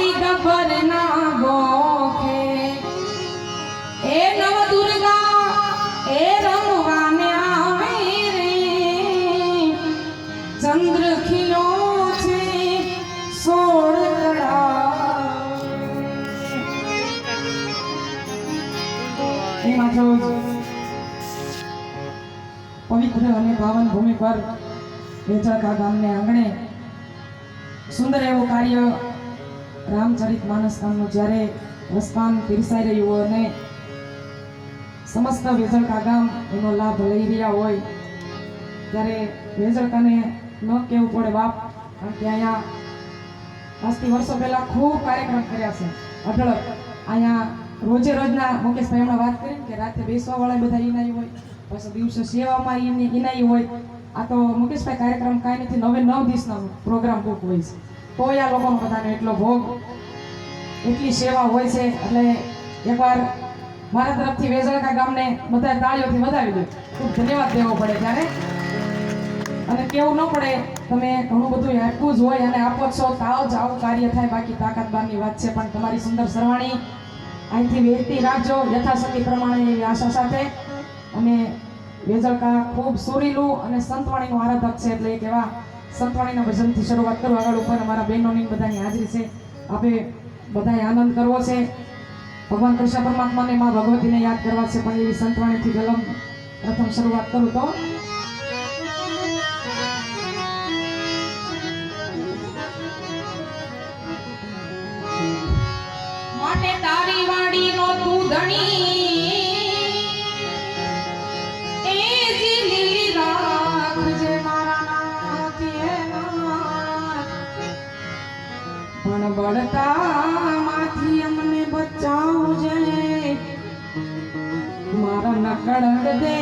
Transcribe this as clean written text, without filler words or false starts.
મારી ગબર ના ગોખે એ નવ દુર્ગા એ રમવાને આવે રે ચંદ્ર ખીલો છે 16 કળા પવિત્ર અને પાવન ભૂમિ પર વેચરકા ગામને આંગણે સુંદર એવું કાર્ય રામચરિત માનસ નામનું જ્યારે રસપાન પીરસાઈ રહ્યું અને સમસ્ત વેચરકા ગામ એનો લાભ લઈ રહ્યા હોય ત્યારે વેચરકાને ન કહેવું પડે બાપ, કારણ કે અહીંયા આજથી વર્ષો પહેલા ખૂબ કાર્યક્રમ કર્યા છે અઢળક. અહીંયા રોજે રોજના મુકેશભાઈ હમણાં વાત કરી કે રાતે બેસવા વાળા બધા ઇનાઈ હોય, પછી દિવસે સેવામાં ઇનાઈ હોય. આ તો મુકેશભાઈ કાર્યક્રમ કાંઈ નથી, 9 દિવસનો પ્રોગ્રામ બુક હોય છે, તોય આ લોકોનો બધાને એટલો ભોગ એટલી સેવા હોય છે. એટલે એકવાર મારા તરફથી વેજળકા ગામને બધા તાળીઓથી વધાવી દો, ખૂબ ધન્યવાદ દેવો પડે ત્યારે. અને કેવું ન પડે, તમે ઘણું બધું આપ્યું જ હોય અને આપો છો તાવ જ આવું કાર્ય થાય, બાકી તાકાત બારની વાત છે. પણ તમારી સુંદર સરવાણી અહીંથી વહેતી રાખજો યથાશક્તિ પ્રમાણે એવી આશા સાથે. અને વેજળકા ખૂબ સુરીલું અને સંતવાણીનું આરાધક છે, એટલે એક એવા સંતવાણીના ભજનથી શરૂઆત કરું. આગળ ઉપર અમારા બહેનોની બધાની હાજરી છે, આપણે બધાએ આનંદ કરવો છે, ભગવાન કૃષ્ણ પરમાત્માને માં ભગવતીને યાદ કરવા છે. પણ એવી સંતવાણીથી પ્રથમ શરૂઆત કરું તો માટે તારી વાડીનો તું ધણી એ જી લીલી રાખજે મારા નાથે પણ બળતામાંથી અમને બચાવજે મારા નકળ દે